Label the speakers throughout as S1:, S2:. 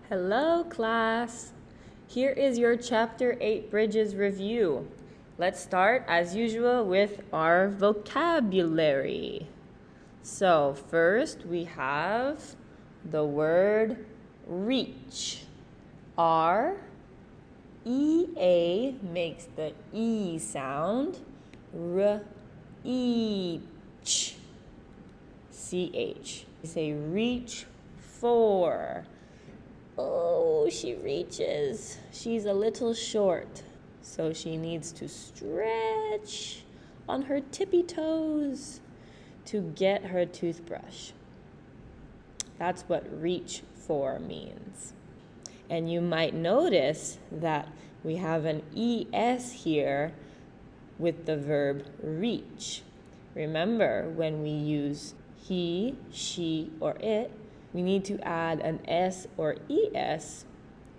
S1: Hello, class. Here is your Chapter 8 Bridges review. Let's start, as usual, with our vocabulary. So, first we have the word reach. R-E-A makes the E sound. R-E-ach. C-H. We say reach for. Oh, she reaches. She's a little short, so she needs to stretch on her tippy toes to get her toothbrush. That's what reach for means. And you might notice that we have an ES here with the verb reach. Remember, when we use he, she, or it, we need to add an S or ES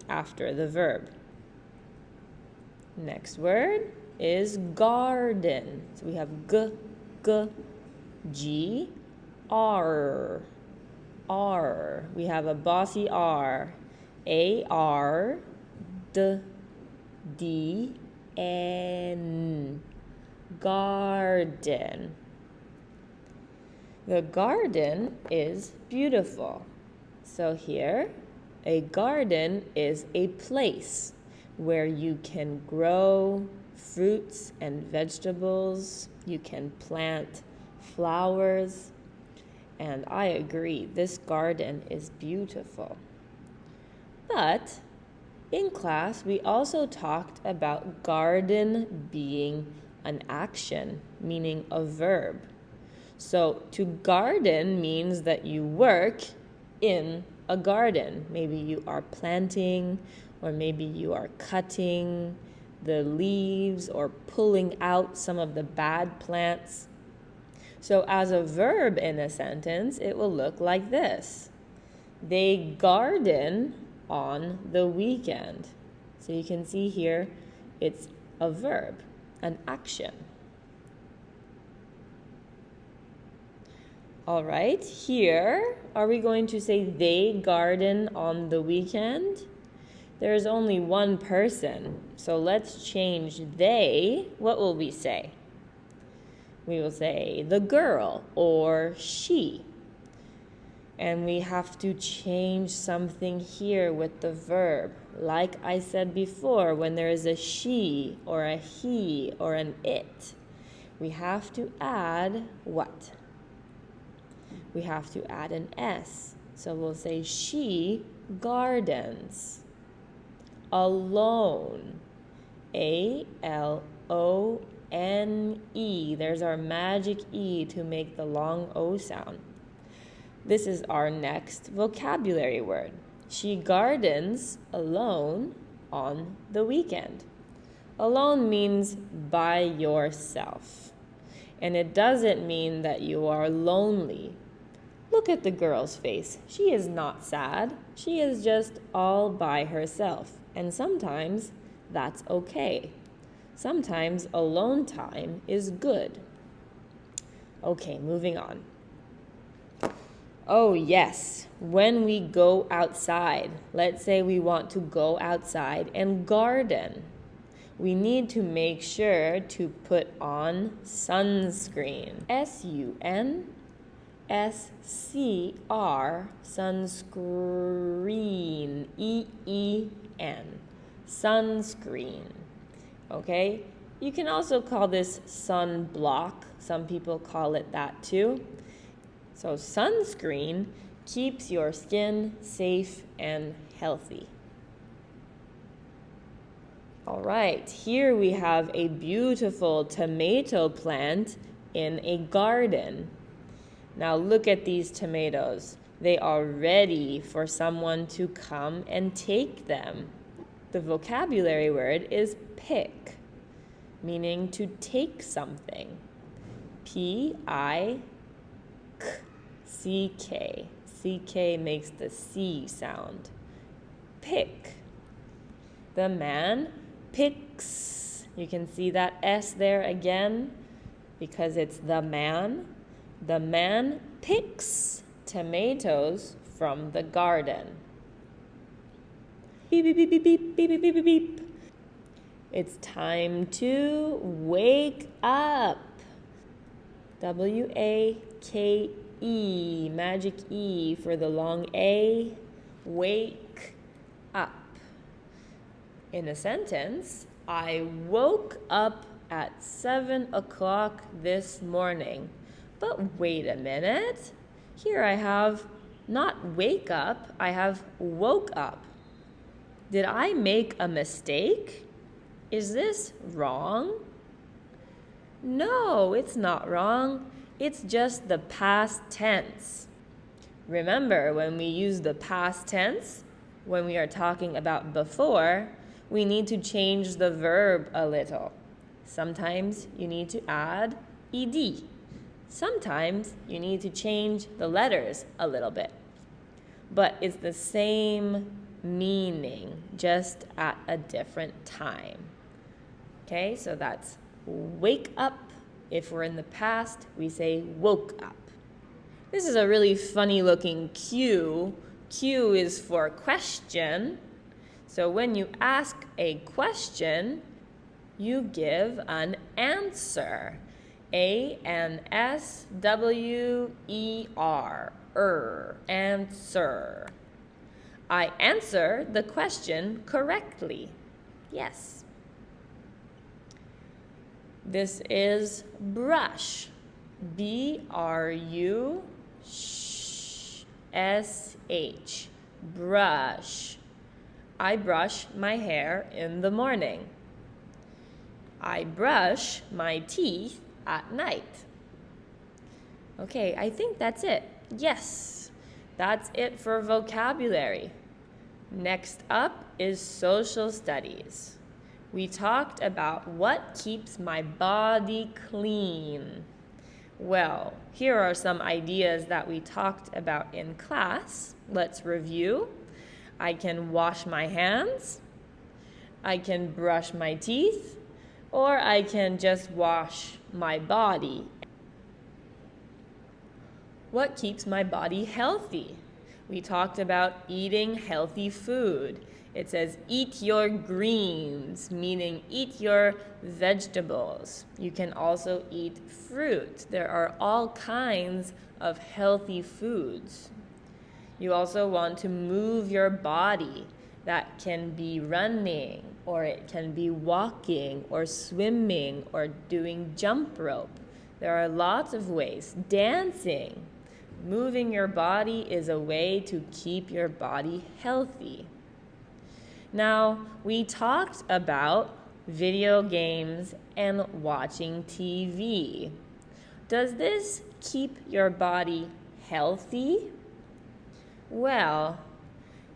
S1: after the verb. Next word is garden. So we have G, R. We have a bossy R. A-R, D-N. Garden. The garden is beautiful. So here, a garden is a place where you can grow fruits and vegetables. You can plant flowers. And I agree, this garden is beautiful. But in class, we also talked about garden being an action, meaning a verb. So to garden means that you work in a garden. Maybe you are planting, or maybe you are cutting the leaves or pulling out some of the bad plants. So as a verb in a sentence, it will look like this. They garden on the weekend. So you can see here, it's a verb, an action. All right, here, are we going to say they garden on the weekend? There's only one person, so let's change they. What will we say? We will say the girl or she. And we have to change something here with the verb. Like I said before, when there is a she or a he or an it, we have to add what? We have to add an S. So we'll say she gardens. Alone. A-L-O-N-E. There's our magic E to make the long O sound. This is our next vocabulary word. She gardens alone on the weekend. Alone means by yourself. And it doesn't mean that you are lonely. Look at the girl's face. She is not sad. She is just all by herself. And sometimes that's okay. Sometimes alone time is good. Okay, moving on. Oh yes, when we go outside, let's say we want to go outside and garden, we need to make sure to put on sunscreen. S-U-N-S-C-R, sunscreen, E-E-N, sunscreen, okay? You can also call this sunblock. Some people call it that too. So sunscreen keeps your skin safe and healthy. All right, here we have a beautiful tomato plant in a garden. Now look at these tomatoes. They are ready for someone to come and take them. The vocabulary word is pick, meaning to take something. P-I-C-K. C-K makes the C sound. Pick. The man picks. You can see that S there again because it's the man. The man picks tomatoes from the garden. Beep, beep, beep, beep, beep, beep, beep, beep, beep, beep. It's time to wake up. W-A-K-E, magic E for the long A. Wake up. In a sentence, I woke up at 7 o'clock this morning. But wait a minute. Here I have not wake up, I have woke up. Did I make a mistake? Is this wrong? No, it's not wrong. It's just the past tense. Remember, when we use the past tense, when we are talking about before, we need to change the verb a little. Sometimes you need to add ed. Sometimes you need to change the letters a little bit. But it's the same meaning, just at a different time. Okay, so that's wake up. If we're in the past, we say woke up. This is a really funny looking Q. Q is for question. So when you ask a question, you give an answer. A-N-S-W-E-R. Answer. I answer the question correctly. Yes. This is brush. B-R-U-S-H. Brush. I brush my hair in the morning. I brush my teeth at night. Okay, I think that's it. Yes, that's it for vocabulary. Next up is social studies. We talked about what keeps my body clean. Well, here are some ideas that we talked about in class. Let's review. I can wash my hands, I can brush my teeth, or I can just wash my body. What keeps my body healthy? We talked about eating healthy food. It says eat your greens, meaning eat your vegetables. You can also eat fruit. There are all kinds of healthy foods. You also want to move your body. That can be running, or it can be walking, or swimming, or doing jump rope. There are lots of ways. Dancing. Moving your body is a way to keep your body healthy. Now, we talked about video games and watching TV. Does this keep your body healthy? Well,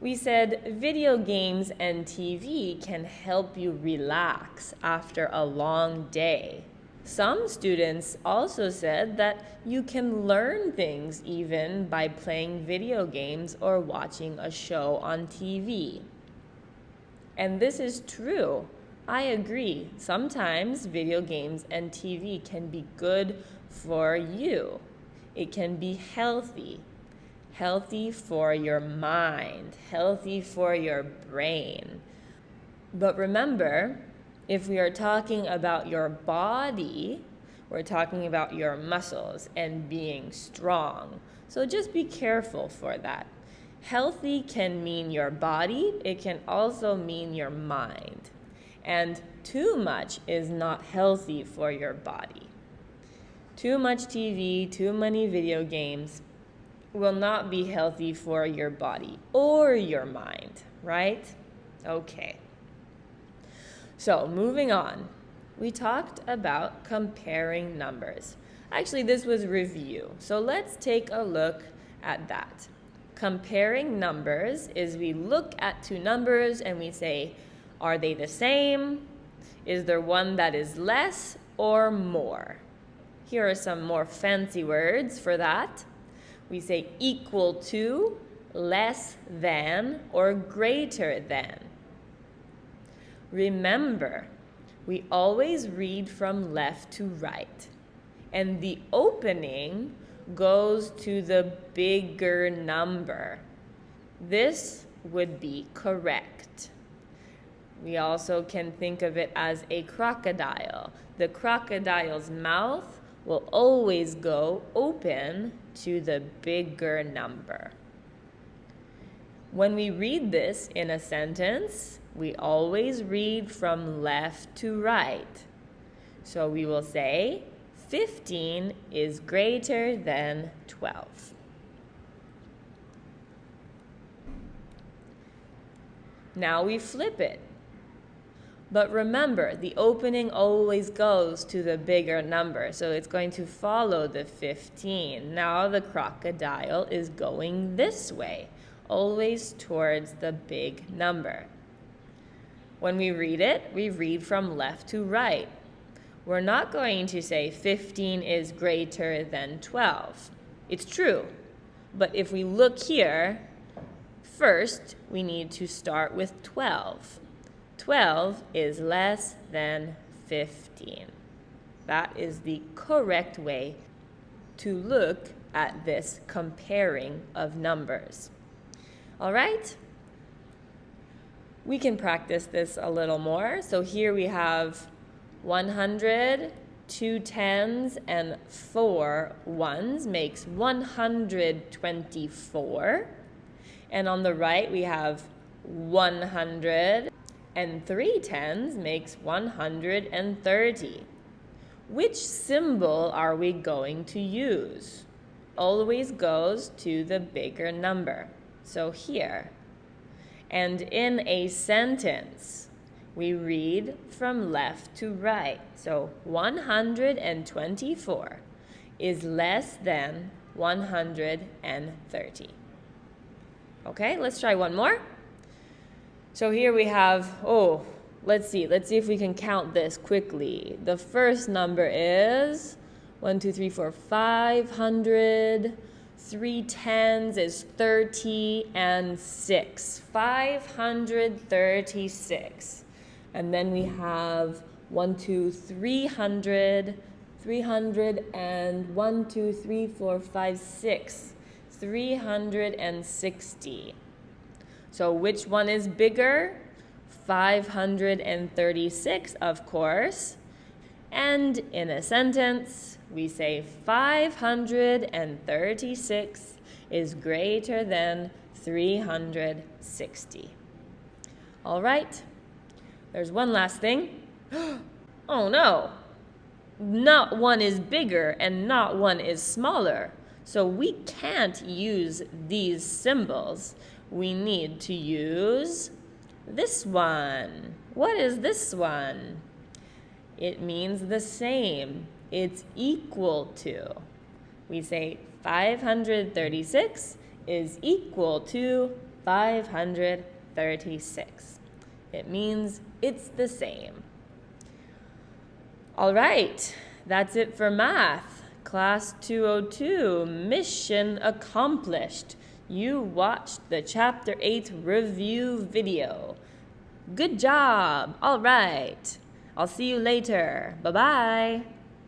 S1: we said video games and TV can help you relax after a long day. Some students also said that you can learn things even by playing video games or watching a show on TV. And this is true. I agree. Sometimes video games and TV can be good for you. It can be healthy. Healthy for your mind, healthy for your brain. But remember, if we are talking about your body, we're talking about your muscles and being strong. So just be careful for that. Healthy can mean your body, it can also mean your mind. And too much is not healthy for your body. Too much TV, too many video games will not be healthy for your body or your mind, right? Okay. So moving on, we talked about comparing numbers. Actually, this was review. So let's take a look at that. Comparing numbers is we look at two numbers and we say, are they the same? Is there one that is less or more? Here are some more fancy words for that. We say equal to, less than, or greater than. Remember, we always read from left to right, and the opening goes to the bigger number. This would be correct. We also can think of it as a crocodile. The crocodile's mouth will always go open to the bigger number. When we read this in a sentence, we always read from left to right. So we will say, 15 is greater than 12. Now we flip it. But remember, the opening always goes to the bigger number, so it's going to follow the 15. Now the crocodile is going this way, always towards the big number. When we read it, we read from left to right. We're not going to say 15 is greater than 12. It's true, but if we look here, first we need to start with 12. 12 is less than 15. That is the correct way to look at this comparing of numbers. All right? We can practice this a little more. So here we have 100, 2 tens, and 4 ones makes 124. And on the right we have 100. And 3 tens makes 130. Which symbol are we going to use? Always goes to the bigger number. So here. And in a sentence, we read from left to right. So 124 is less than 130. Okay, let's try one more. So here we have, let's see if we can count this quickly. The first number is 1, 2, 3, 4, 500. 3 tens is 30 and 6. 536. And then we have 1, 2, 300. 300 and 1, 2, 3, 4, 5, 6. 360. So which one is bigger? 536, of course. And in a sentence, we say 536 is greater than 360. All right, there's one last thing. Oh no, not one is bigger and not one is smaller. So we can't use these symbols. We need to use this one. What is this one? It means the same. It's equal to. We say 536 is equal to 536. It means it's the same. All right, that's it for math. Class 202, mission accomplished. You watched the Chapter 8 review video. Good job. All right. I'll see you later. Bye-bye.